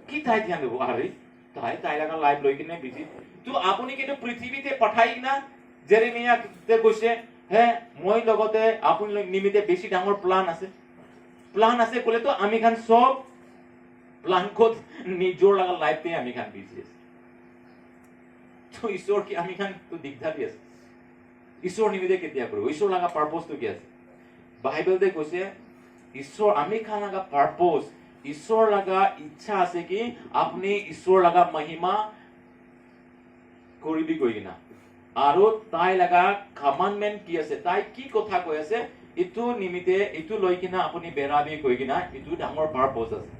কি তাই ধ্যান দেব আৰে তাই লাগা লাইভ লৈ কিনে বিজি তো আপুনি কিন্তু পৃথিৱীতে পঠাই কিনা জেৰেমিয়াতে কৈছে হে মই লগতে আপুনি নিমিতে বেছি ডাঙৰ প্লান আছে ক'লেতো আমি খান সব প্লান ক'ত নিজৰ লগা লাইফতে আমি খান বিজি আছে তো ঈশ্বৰ কি আমি খান তো দিগদাৰ দি আছে ঈশ্বৰ নিমিতে কেতিয়া কৰিব ঈশ্বৰ লগা পাৰপজটো কি আছে বাইবেলতে কৈছে ঈশ্বৰ আমি খান লগা পাৰপজ ঈশ্বৰ লগা ইচ্ছা আছে কি আপুনি ঈশ্বৰ লগা মহিমা কৰিবি কৈ কিনা আৰু তাই লগা কমাণ্ডমেণ্ট কি আছে তাই কি কথা কৈ আছে ইটো নিমিতে ইটো লৈ কিনা আপুনি বেৰাবি কৈ কিনা ইটো ডাঙৰ পাৰপজ আছে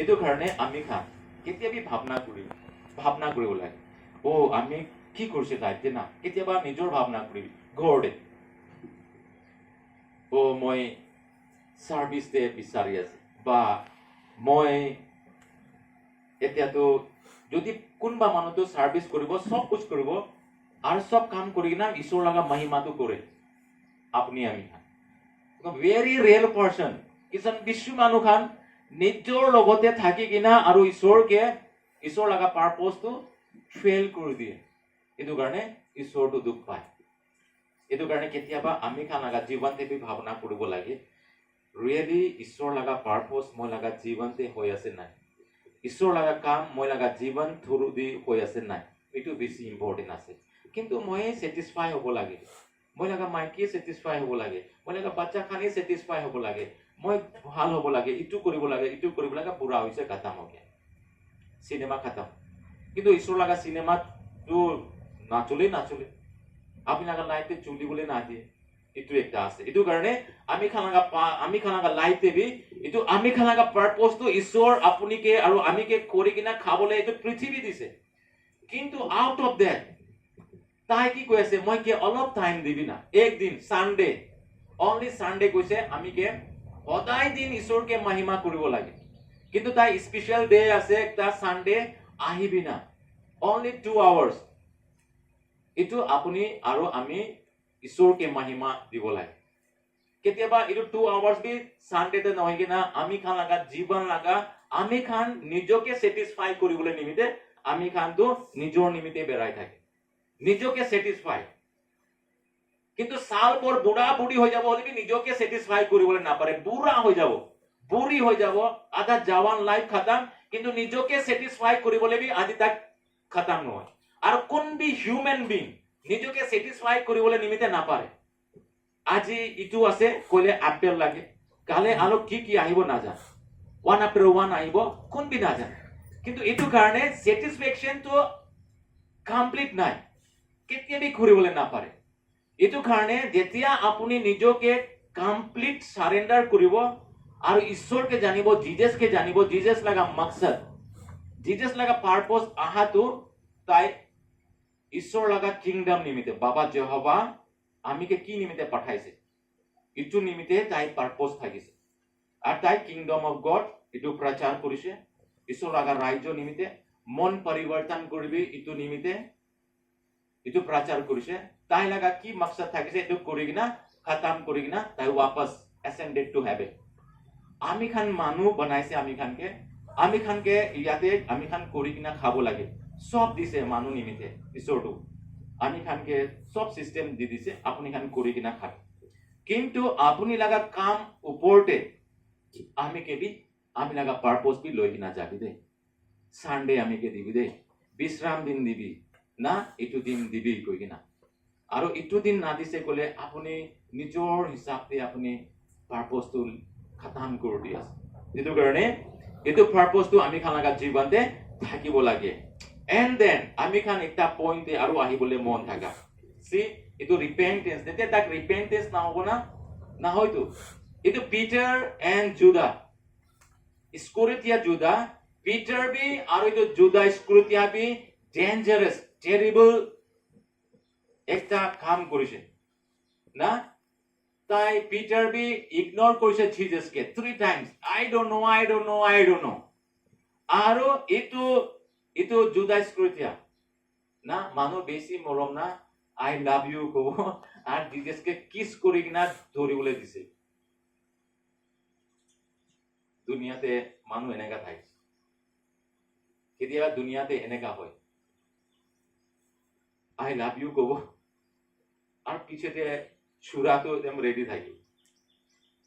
এইটো কাৰণে আমি খান কেতিয়াবি ভাৱনা কৰিব লাগে আমি কি কৰিছে তাইতে না কেতিয়াবা নিজৰ ভাৱনা কৰিবি ঘৰতে মই সাৰ্ভিসতে বিচাৰি আছে বা মই এতিয়াতো যদি কোনবা মানুহটো সাৰ্ভিস কৰিব সব কুছ কৰিব আৰু সব কাম কৰি কিনা ঈশ্বৰ লগা মহিমাটো কৰে আপুনি আমি খান ভেৰি ৰিয়েল পাৰ্সন কিছু বিশ্ব মানুহ খান নিজৰ লগতে থাকি কিনা আৰু ঈশ্বৰ লগা পাৰপজটো ফেইল কৰি দিয়ে এইটো কাৰণে ঈশ্বৰটো দুখ পায় এইটো কাৰণে কেতিয়াবা আমি খান লগা জীৱনতে ভাৱনা কৰিব লাগে ৰিয়েলি ঈশ্বৰ লগা পাৰপজ মই লগা জীৱনতে হৈ আছে নাই ঈশ্বৰ লগা কাম মই লগা জীৱন থ্ৰু দি হৈ আছে নাই এইটো বেছি ইম্পৰ্টেণ্ট আছে কিন্তু মই চেটিছফাই হ'ব লাগে মই লগা মাইকীয়ে চেটিছফাই হ'ব লাগে মই লগা বাচ্চা খানি চেটিছফাই হ'ব লাগে মই ভাল হ'ব লাগে ইটো কৰিব লাগে বুঢ়া হৈছে খতম হ'ব চিনেমা খতম কিন্তু ঈশ্বৰ লগা চিনেমাটো নাচলে আপুনি লগা লাইফে চলিবলৈ না দিয়ে এইটো একটা আছে এইটো কাৰণে আমি খানাগা লাইফে বি এইটো আমি খানাগা পাৰপজটো ঈশ্বৰ আপুনিকে আৰু আমিকে কৰি কিনা খাবলৈ এইটো পৃথিৱী দিছে কিন্তু আউট অফ দ্যাট তাই কি কৈ আছে মই কি অলপ টাইম দিবি না একদিন সানডে অনলি সানডে কৈছে আমিকে সদায় দিন ঈশ্বৰকে মহিমা কৰিব লাগে কিন্তু তাই স্পেশাল ডে আছে একটা সানডে আহিবি না অনলি 2 আৱাৰ্ছ এইটো আপুনি আৰু আমি ঈশ্বৰকে মহিমা দিব লাগে কেতিয়াবা এইটো 2 আৱাৰ্ছ বি সানডেতে নহয় কিনা আমি খান লগা জীৱন লগা আমি খান নিজকে চেটিছফাই কৰিবলৈ নিমিতে আমি খানটো নিজৰ নিমিতে বেৰাই থাকে নিজকে চেটিছফাই কিন্তু সাল পৰ বুঢ়া বুঢ়ী হৈ যাব হলে নিজকে চেটিছফাই কৰিবলৈ নাপাৰে বুঢ়া বুঢ়ী হৈ যাব আধা জৱান লাইফ খতম কিন্তু নিজকে চেটিছফাই কৰিবলৈ বি আজি তাক খতম নহয় আৰু কোন বি হিউম্যান বিং নিজকে চেটিছফাই কৰিবলৈ নিমিতে নাপাৰে আজি ইটো আছে কইলে আপেল লাগে কালে আলো কি আহিব নাজান ওয়ান আফটার ওয়ান আহিব কোন বি নাজান কিন্তু ইটো কাৰণে স্যাটিসফ্যাকশনটো কমপ্লিট নাই কেতিয়াবি কৰিবলৈ নাপাৰে এইটো কাৰণে যেতিয়া আপুনি নিজকে কমপ্লিট সাৰেন্ডাৰ কৰিব আৰু ঈশ্বৰকে জানিব জিজাসকে জানিব জিজাস লাগা মকসদ জিজাস লাগা পাৰপজ আহাটো তাই ঈশ্বৰ লাগা কিংডম নিমিতে বাবা জেহোভা আমিকে কি নিমিতে পাঠাইছে ইটো নিমিতে তাই পারপজ থাকিছে আৰু তাই কিংডম অফ গড ইটো প্ৰচাৰ কৰিছে ঈশ্বৰ লাগা ৰাজ্য নিমিতে মন পৰিৱৰ্তন কৰিবি ইটো নিমিতে ইটো প্ৰচাৰ কৰিছে তাই লাগা কি মকসদ থাকিছে ইটো কৰি কিনা খতম কৰি কিনা তাই वापस ascended to heaven আমি খান মানুহ বনাইছে আমি খানকে ইয়াতে আমি খান কৰি কিনা খাব লাগে সব দিছে মানুহ নিমিতে ঈশ্বৰটো আমি খানকে সব সিস্টেম দি দিছে আপুনি খান কৰি কিনা খাব কিন্তু আপুনি লাগা কাম ওপৰতে আমি লাগা পারপজ বি লৈ কিনা যাবি দে সানডে আমিকে দিবি দে বিশ্রাম দিন দিবি না ইটো দিন দিবি কৈ কিনা আৰু ইটো দিন না দিছে কলে আপুনি নিজৰ হিচাপতে আপুনি পাৰপজটো খতম কৰি দি আছে এইটো কাৰণে এইটো পাৰপজটো আমি খান লাগা জীৱনতে থাকিব লাগে and then আমি খান একটা পইণ্টে আৰু আহিবলৈ মন থাকা সি এইটো ৰিপেন্টেন্স যেতিয়া তাক ৰিপেন্টেন্স না হ'ব না হয়তো এইটো পিটাৰ এণ্ড জুদা ইস্কৰিটিয়া জুদা পিটাৰ বি আৰু এইটো জুদা ইস্কৰিটিয়া বি ডেঞ্জাৰাস টেৰিবল একটা কাম কৰিছে না তাই পিটাৰ বি ইগনোৰ কৰিছে জিজাসকে 3 টাইমস I don't know আৰু এইটো জুদা ইস্কৰিটিয়া না মানুহ বেছি মৰম না I love you কব আৰু জিজাসকে কিস কৰি কিনা ধৰিবলৈ দিছে দুনিয়াতে মানুহ এনেকা থাকে কেতিয়াবা দুনিয়াতে এনেকা হয় আই লাভ ইউ কব আর পিছতে চূড়াটো একদম রেডি থাকি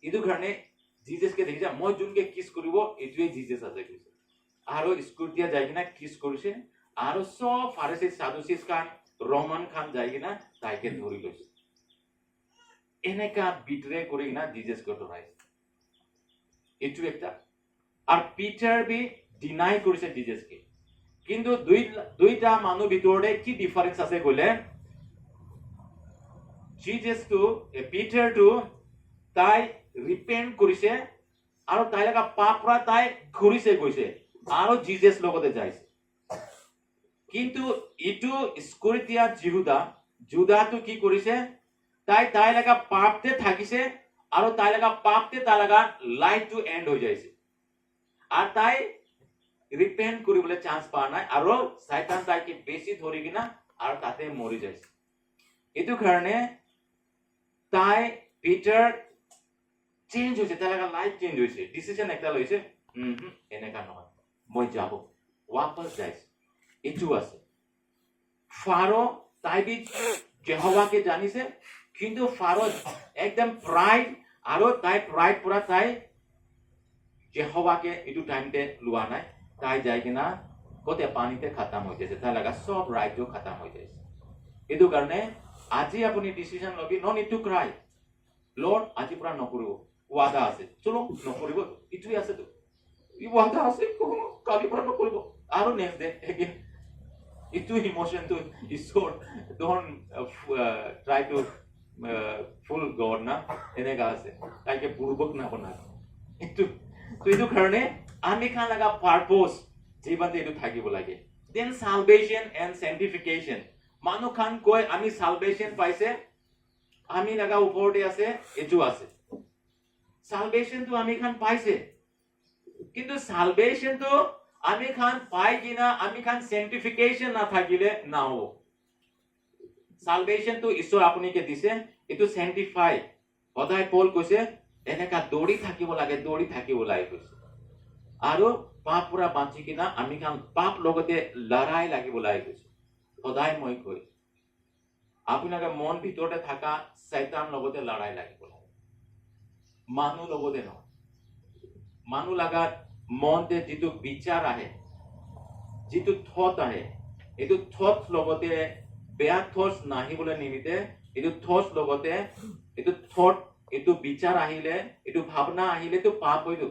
এইটো কাৰণে জিজাসকে দেখিছা মই যোনকে কিস কৰিব এইটোৱে জিজাস আছে কৈছে আৰু স্কুটিয়া যাই কিনা কিস কৰিছে আৰু সব ফাৰিসী সাদুসিস খান ৰহমান খান যাই কিনা তাইকে ধৰি লৈছে এনেকা বিট্ৰে কৰি কিনা জিজাসকে ধৰাইছে এইটো একটা আৰ পিটাৰ বি ডিনাই কৰিছে জিজাসকে কিন্তু দুইটা মানুহ ভিতৰতে কি ডিফাৰেন্স আছে কইলে জিজাসটো পিটাৰটো তাই ৰিপেন্ট কৰিছে আৰু তাই লগা পাপৰা তাই ঘূৰিছে গৈছে আৰু জিজাস লগতে যাইছে কিন্তু ইটো স্কুৰিতিয়া জুদাটো কি কৰিছে তাই লগা পাপতে থাকিছে আৰু তাই লগা পাপতে তাই লগা লাইফটো এন্ড হৈ যাইছে আৰ তাই ৰিপেন্ট কৰিবলৈ চান্স পা নাই আৰু শয়তান তাইকে বেশি ধৰি কিনা আৰু তাতে মৰি যাইছে এইটো কাৰণে তাই পিটাৰ চেঞ্জ হৈছে তাই লগা লাইফ চেঞ্জ হৈছে ডিসিশন একটা লৈছে এনেকা নহয় মই যাব वापस যাইছে এইটো আছে ফারো তাই বি যেহোৱাকে জানিছে কিন্তু ফাৰো একদম প্ৰাইড আৰু তাই প্ৰাইড পুৰা তাই যেহোৱাকে এইটো টাইমতে লোৱা নাই তাই যাই কিনা কতে পানীতে খতম হৈ যাইছে তাই লগা সব ৰাজ্য খতম হৈ যাইছে এইটো কাৰণে আজি আপুনি ডিসিশন লবি নো নিড টু ক্ৰাই লৰ্ড আজি পুৰা নকৰিব ওয়াদা আছে চলো নকৰিব ইটোই আছে তো ই ওয়াদা আছে কালি পুৰা নকৰিব আৰু নেক্সট ডে এগেইন ইটো ইমোশন তো ঈশ্বৰ don't try two full god না এনেকা আছে তাইকে বুৰ্বক না বনা ইটো তো এইটো কাৰণে আমি খান লগা পাৰপোজ জীৱনতে এইটো থাকিব লাগে দেন সালভেশন এন্ড সেন্টিফিকেশন মানুহ খান কয় আমি সালভেশন পাইছে আমি লগা ওপৰতে আছে এইটো আছে সালভেশন তো আমি খান পাইছে কিন্তু সালভেশন তো আমি খান পাই কিনা আমি খান সেন্টিফিকেশন না থাকিলে না হ'ব সালভেশন তো ঈশ্বৰ আপুনিকে দিছে এইটো সেন্টিফাই সদায় পল কৈছে এনেকা দৌৰি থাকিব লাগে কৈছে আৰু পাপ পুৰা বাঁচি কিনা আমি খান পাপ লগতে লৰাই লাগিব লাগে কৈছে সদায় মই কৈ আপোনাকে মন ভিতৰতে থাকা শয়তান লগতে লৰাই লাগিব লাগে মানুহ লগতে নহয় মানুহ লগা মনতে যিটো বিচাৰ আহে যিটো থট আহে এইটো থট লগতে বেয়া থটস নাহিবলৈ নিমিতে এইটো থটস লগতে এইটো থট এইটো বিচাৰ আহিলে এইটো ভাৱনা আহিলে তো পাপ হয়তো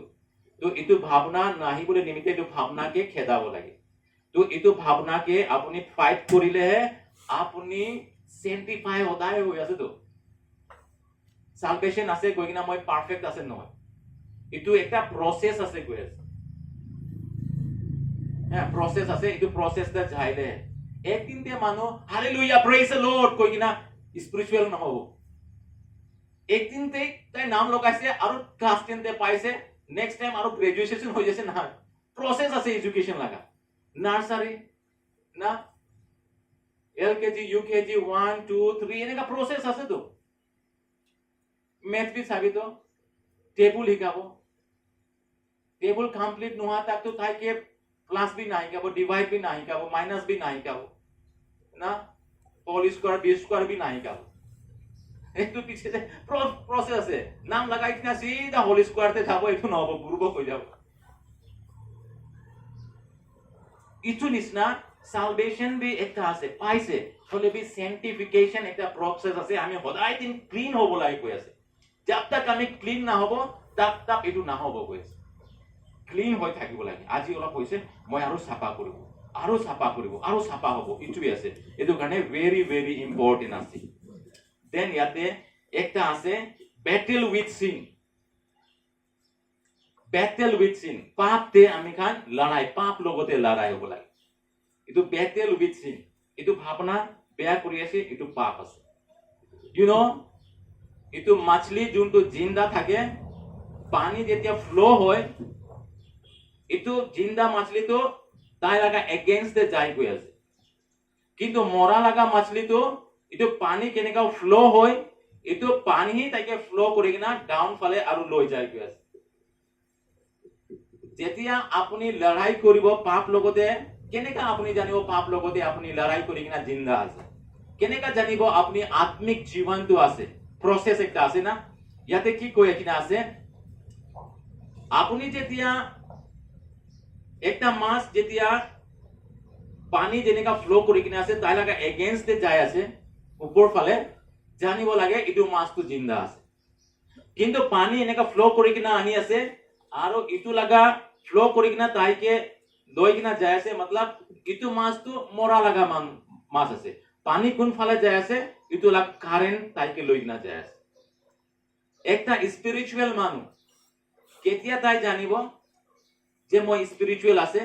তো এইটো ভাৱনা নাহিবলৈ নিমিতে এইটো ভাৱনাকে খেদাব লাগে তো এইটো ভাৱনাকে আপুনি ফাইট কৰিলেহে আপুনি সেন্টিফাই সদায় হৈ আছে তো সালভেশন আছে কৈ কিনা মই পারফেক্ট আছে নহয় এইটো একটা প্রসেস আছে কৈ আছে হ্যাঁ প্রসেস আছে এইটো প্রসেসটা যাইলে একদিনতে মানুহ হালেলুয়া প্রেজ দ্য লর্ড কৈ কিনা স্পিরিচুয়াল নহব একদিনতে তাই নাম লগাইছে আৰু ক্লাস 10 তে পাইছে নেক্সট টাইম আৰু গ্রাজুয়েশন হৈ যাচ্ছে না প্রসেস আছে এডুকেশন লাগা নার্সারি না এলকেজি ইউকেজি 1 2 3 এনেকা প্রসেস আছে তো मैथ भी चाबी तो टेबल शिकाब टेबल कमप्लीट নোহোৱা তাক তো তাইকে প্লাস भी না শিকাব ডিভাইড भी না শিকাব মাইনাস भी না শিকাব না হোল স্কয়ার বি স্কয়ার भी না শিকাব একটু পিছতে প্রসেস আছে নাম লাগাই কিনা সিধা হোল স্কয়ার তে যাব একটু নহব বুর্বক হৈ যাব ইটো নিছনা সালভেশন भी একটা আছে পাইছে হলে भी সেন্টিফিকেশন একটা প্রসেস আছে আমি সদায় দিন ক্লিন হ'ব লাগে কৈ আছে जब तक আমি ক্লিন না হব তব তক এটো না হব কৈছে ক্লিন হৈ থাকিব লাগে আজি অলপ হৈছে মই আৰু সাফা কৰিব আৰু সাফা হ'ব ইটোই আছে এটো কাৰণে ভেরি ভেরি ইম্পর্টেন্ট আছে দেন ইয়াতে একটা আছে ব্যাটল উইথ সিন পাপতে আমি খান লড়াই পাপ লগতে লড়াই হ'ব লাগে এটো ব্যাটল উইথ সিন এটো ভাবনা বেয়া কৰি আছে এটো পাপ আছে ইউ নো এটো মাছলি যোনটো জিন্দা থাকে পানী যেতিয়া ফ্লো হয় এটো জিন্দা মাছলি তো তাই লাগা এগেইনস্ট দে যাই গৈ আছে কিন্তু মরা লাগা মাছলি তো এটো পানী কেনেকা ফ্লো হয় এটো পানী তাইকে ফ্লো কৰি কিনা ডাউন ফালে আৰু লৈ যাই গৈ আছে যেতিয়া আপুনি লড়াই কৰিব পাপ লগতে, কেনেকা আপুনি জানিব পাপ লগতে আপুনি লড়াই কৰি কিনা জিন্দা আছে? কেনেকা জানিব আপুনি আত্মিক জীৱনটো আছে? প্ৰসেস একটা আছে না? ইয়াতে কি কৈ কিনা আছে, আপুনি যেতিয়া একটা মাছ যেতিয়া পানী যেনেকা ফ্লো কৰি কিনে আছে তাই লাগা এগেইনষ্টে যাই আছে ওপৰ ফালে, জানিব লাগে ইটো মাছটো জিন্দা আছে। কিন্তু পানী এনেকা ফ্লো কৰি কিনা আহি আছে আৰু ইটো লাগা ফ্লো কৰি কিনা তাইকে লৈ কিনা যাই আছে, মতলব ইটো মাছটো মৰা লাগা মাছ আছে। পানী কোন ফালে যাই আছে, ইটো লাগ কারেন্ট তাইকে লৈ কিনা যাই আছে। একটা স্পিরিচুয়াল মানুহ কেতিয়া তাই জানিব যে মই স্পিরিচুয়াল আছে?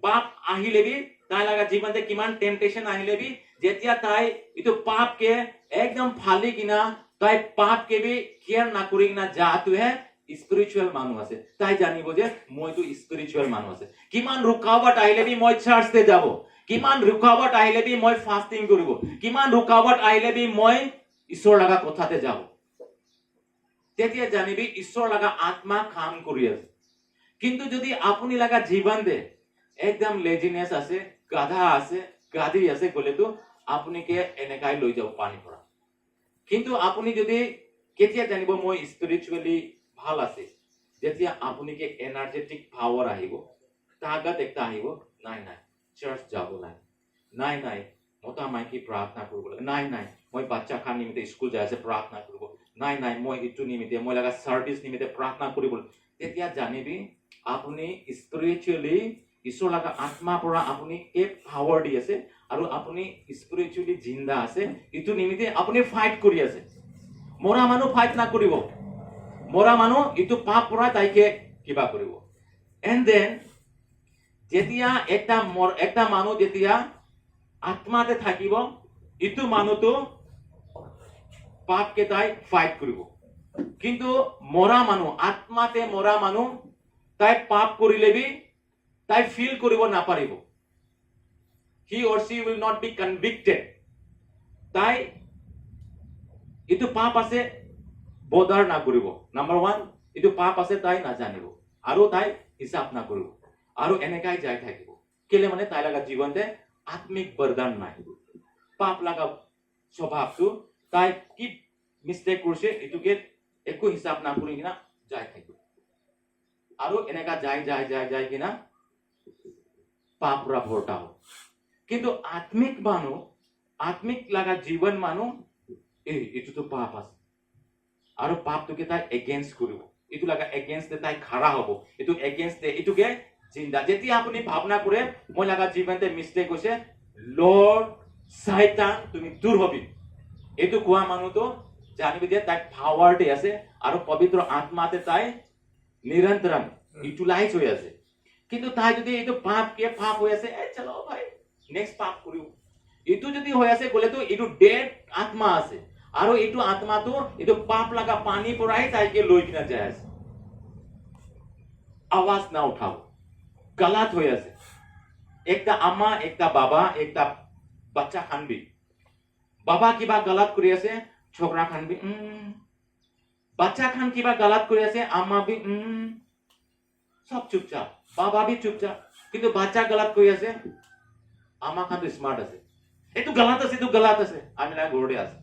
পাপ আহিলে বি তাই লাগা জীৱনতে কিমান টেম্পটেশন আহিলে বি যেতিয়া তাই ইটো পাপকে একদম ফালি কিনা তাই পাপকে বি কেয়ার না কৰি কিনা যাটোহে স্পিরিচুয়াল মানুহ আছে। তাই জানিব যে মইতো স্পিরিচুয়াল মানুহ আছে। কিমান রুকাবট আহিলে বি মই চার্চতে যাব, কিমান রুকাবট আহিলে বি মই ফাস্টিং কৰিব, কিমান ৰুকাবট আহিলে বি মই ঈশ্বৰ লাগা কথাতে যাব, তেতিয়া জানিবি ঈশ্বৰ লাগা আত্মা কাম কৰি আছে। কিন্তু যদি আপুনি লাগা জীবন দে একদম লেজিনেস আছে, গাধা আছে, গাধি আছে গলে তো আপুনি কে এনেকাই লৈ যাব পানী পৰা। কিন্তু আপুনি যদি কেতিয়া জানিব মই স্পিরিচুয়ালি ভাল আছে? যেতিয়া আপুনি কে এনার্জেটিক পাওয়ার আহিব, তাগত একটা আহিব, নাই নাই চার্চ যাব নাই, নাই নাই মতা মাইকি প্ৰাৰ্থনা কৰিব লাগে, নাই নাই মই বাচ্চা খান নিমিত্তে স্কুল যাই আছে প্ৰাৰ্থনা কৰিব, নাই নাই মই ইটো নিমিত্তে মই লাগা সাৰ্ভিস নিমিত্তে প্ৰাৰ্থনা কৰিব। তেতিয়া জানিবি আপুনি স্পিৰিচুয়ালি ঈশ্বৰ লাগা আত্মা পৰা আপুনি কে পাৱাৰ দি আছে আৰু আপুনি স্পিৰিচুয়ালি জিন্দা আছে। ইটো নিমিত্তে আপুনি ফাইট কৰি আছে। মৰা মানুহ ফাইট না কৰিব, মৰা মানুহ ইটো পাপ পৰা তাইকে কিবা কৰিব। এন্ড দেন যেতিয়া একটা মানুহ যেতিয়া আত্মাতে থাকিব, ইটো মানুহটো পাপকে তাই ফাইট কৰিব। কিন্তু মৰা মানুহ, আত্মাতে মৰা মানুহ তাই পাপ কৰিলে বি তাই ফিল কৰিব নাপাৰিব। He or she will not be convicted. তাই ইটো পাপ আছে বদাৰ না কৰিব। নাম্বাৰ 1, ইটো পাপ আছে তাই নাজানিব আৰু তাই হিচাপ না কৰিব আৰু এনেকাই যাই থাকিব। কেলে মানে তাই লাগা জীৱনতে আত্মিক বৰদান নাই। পাপ লাগা স্বভাৱটো তাই কি মিষ্টেক কৰিছে এটোকে একো হিচাপ না কৰি কিনা যাই থাকিব আৰু এনেকা যাই কিনা পাপরা ভর্তা হয়। কিন্তু আত্মিক মানুষ, আত্মিক লাগা জীবন মানুষ এটো তো পাপ আছে আৰু পাপটোকে তাই এগেইনস্ট কৰিব, এটো লাগা এগেইনস্টে তাই খাৰা হব, এটো এগেইনস্টে এটোকে জিন্দা। যেতিয়া আপুনি ভাবনা কৰে মই লাগা জীবনতে মিষ্টেক হৈছে, লৰ্ড শয়তান তুমি দূৰ হবি, এটো কোৱা মানুহটো জানিবি যে তাই পাৱাৰতে আছে আৰু পবিত্ৰ আত্মাতে তাই নিৰন্তৰম ইউটিলাইজ হৈ আছে। কিন্তু তাই যদি এইটো পাপ হৈ আছে, চলো ভাই নেক্সট পাপ করিও, এইটো যদি হৈ আছে গলে তো এইটো ডেড আত্মা আছে আৰু এইটো আত্মাটো এইটো পাপ লাগা পানী পৰাই তাইকে লৈ কিনা যায় আছে। আৱাজ না উঠাও, গলত হৈ আছে। একটা আম্মা, একটা বাবা, একটা বাচ্চা খানবি, বাবা কিবা গলত কৰি আছে, ছোকৰা খানবি বাচ্চা খান কিবা গলত কৰি আছে, আম্মা বি সব চুপচাপ, বাবা বি চুপচাপ। কিন্তু বাচ্চা গলত কৰি আছে, আম্মা খান তো স্মাৰ্ট আছে, এইটো গলত আছে, এইটো গলত আছে, আমি না ঘৰতে আছে।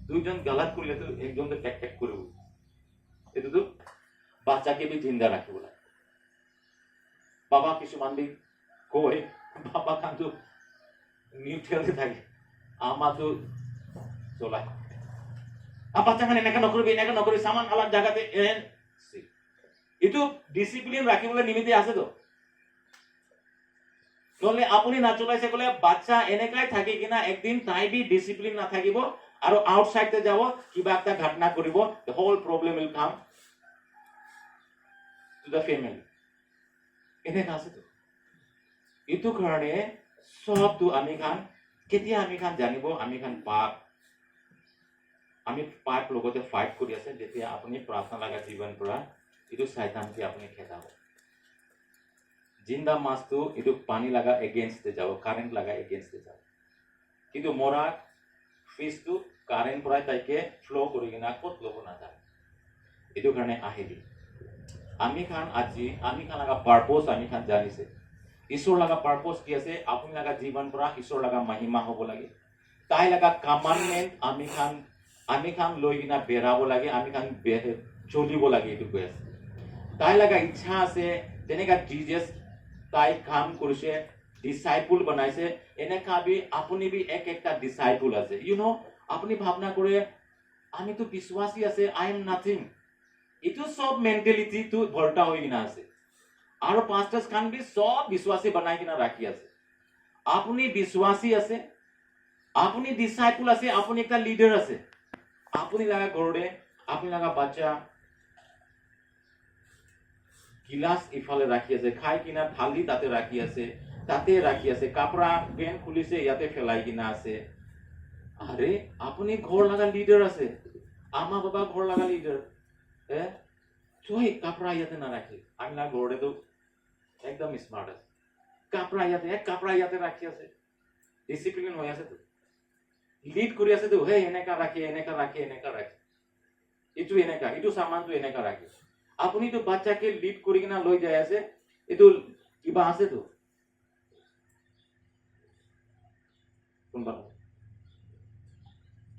দুইজন গলত কৰিলে তো একজন তো টেক টেক কৰিব, এইটো তো বাচ্চাকে বি জিন্দা ৰাখিব লাগে। বাবা কিছুমান বি কয়, বাবা খান তো নিউট্ৰেলে থাকে, আম্মা তো চলায়। বাচ্চা খান এনেকা নকৰিবি, সামান আলাগ জায়গাতে এইটো ডিসিপ্লিন ৰাখিবলৈ নিমিত্তে আছে তো। নহলে আপুনি নাচলাইছে গলে বাচ্চা এনেকাই থাকি কিনা একদিন তাই বি ডিসিপ্লিন নাথাকিব আৰু আউটসাইডে যাব, কিবা একটা ঘটনা কৰিব, the whole problem will come to the family. এনেকা আছে তো। এইটো কাৰণে সবটো আমি খান কেতিয়া আমি খান জানিব আমি খান আমি পাপ লগতে ফাইট কৰি আছে, যেতিয়া আপুনি প্ৰাৰ্থনা লাগা জীৱন পৰা এইটো শয়তানকে আপুনি খেদাব। জিন্দা মাছটো এইটো পানী লাগা এগেইনস্টে যাব, কারেন্ট লাগা এগেইনস্টে যাব। কিন্তু মরা ফিশটো কারেন্ট পৰাই তাইকে ফ্লো কৰি কিনা ক'ত ল'ব নাযায়। এইটো কাৰণে আহিবি আমি খান আজি আমি খান লাগা পারপোজ আমি খান জানিছে ঈশ্বর লাগা পারপোজ কি আছে আপনি লাগা জীবন পৰা ঈশ্বর লাগা মহিমা হব লাগে তাই লাগা কমান্ডমেন্ট আমি খান লৈ কিনা বেৰাব লাগে আমি খান চলিব লাগে এইটো কৈ আছে তাই লাগা ইচ্ছা আছে যেনেকা জিজাস তাই কাম কৰিছে ডিসাইপল বনাইছে এনেকা বি আপুনি বি এক একটা ডিসাইপল আছে ইউ নো আপুনি ভাবনা কৰে আমি তো বিশ্বাসী আছে আই এম নাথিং ইটো সব মেন্টালিটি তো ভর্তা হৈ কিনা আছে আৰু পাস্টাৰ্স খান বি সব বিশ্বাসী বনাই কিনা ৰাখি আছে আপুনি বিশ্বাসী আছে আপুনি ডিসাইপল আছে আপুনি একটা লিডাৰ আছে আপুনি লাগা ঘৰতে আপুনি লাগা বাচ্চা গিলাস ইফালে রাখি আছে খাই কিনা থালি তাতে রাখি আছে কাপড়া পেন খুলিছে ইয়াতে ফেলাই কিনা আছে আরে আপনি ঘর লাগা লিডার আছে আমা বাবা ঘর লাগা লিডার চই কাপড়া ইয়াতে না রাখি আমি না ঘরে তো একদম স্মার্ট আছে কাপড়া ইয়াতে রাখি আছে ডিসিপ্লিন হয়ে আছে তো লিড কৰি আছে তো হে এনেকা ৰাখি ইটো সামান তো এনেকা ৰাখি আপনি তো বাচ্চাকে লিড কৰি কিনা লৈ যায় আছে এইটো কিবা আছে তো কোনবা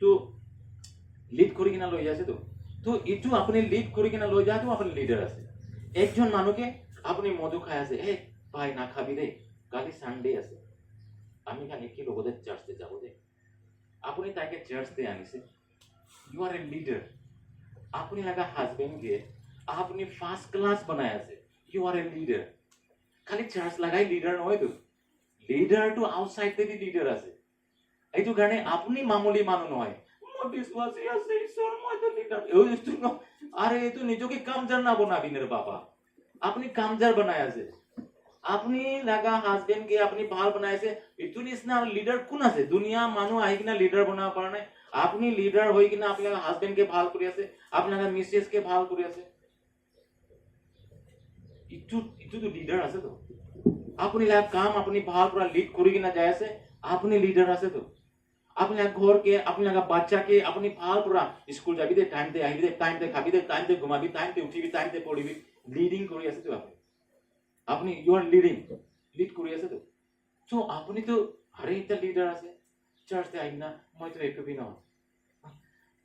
তো লিড কৰি কিনা লৈ যায় আছে তো ইটো আপনি লিড কৰি কিনা লৈ যায় তো আপনি লিডার আছে একজন মানুষকে আপনি মধু খাই আছে হে ভাই না খাবি রে কালি সানডে আছে আমি খালি কি লগতে চার্চে যাব দে আপনি তাকে চার্চতে আনিছে ইউ আর এ লিডার আপনি লাগা হাজবেন্ড কে আপনি ফার্স্ট ক্লাস बनाया আছে ইউ আর এ লিডার খালি চার্চ লাগাই লিডার নয় তো লিডার তো আউটসাইড থেকে লিডার আছে এইটো কাৰণে আপনি মামুলি মানুহ নহয় মই বিশ্বাসী আছে ঈশ্বর মই তো লিডার আরে এই তো নিজকে কামজার না বনাবি রে বাবা আপনি কামজার बनाया আছে আপনি লাগা হাজবেন্ড কে আপনি ভাল बनायছে ইটো নিচিনা লিডার কোন আছে দুনিয়া মানুহ আহি কিনা লিডার বনাব পৰা নাই আপনি লিডাৰ হৈ কিনা আপনি লাগা হাজবেন্ড কে ভাল কৰি আছে আপনি লাগা মিসেস কে ভাল কৰি আছে ইটো তো লিডাৰ আছে তো আপনি লাগা কাম আপনি ভাল পুৰা লিড কৰি কিনা যায় আছে আপনি লিডার আছে তো আপনি লাগা ঘর কে আপনি লাগা বাচ্চা কে আপনি ভাল পুরা স্কুল যাবি দে টাইম দে আহিবি দে টাইম দে খাবি দে টাইম দে ঘুমাবি টাইম দে উঠিবি টাইম দে পড়িবি লিডিং কৰি আছে তো আপনি ইউ আৰ লিডিং লিড কৰি আছে তো সো আপনি তো हर एक लीडर আছে चर्च से आइना মই তো एक भी ना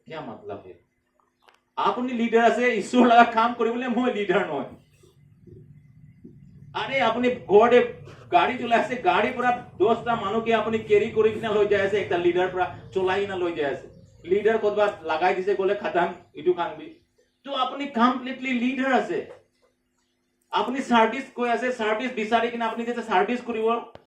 क्या मतलब है আপনি লিডার আছে ঈশ্বর লাগা কাম কৰিবলে মই লিডাৰ নয় আৰে আপনি ঘৰে গাড়ি চলাই আছে গাড়ি পুৰা 10টা মানুষকে আপনি ক্যাৰি কৰি কিনা লৈ যায় আছে একটা লিডার পুরা চলাই কিনা লৈ যায় আছে লিডার কতবা লাগাই দিছে গলে খতম ইটু খানবি তো আপনি কমপ্লিটলি লিডার আছে আপনি সার্ভিস কই আছে সার্ভিস বিচাৰি কিনা আপনি যেতে সাৰ্ভিস কৰিব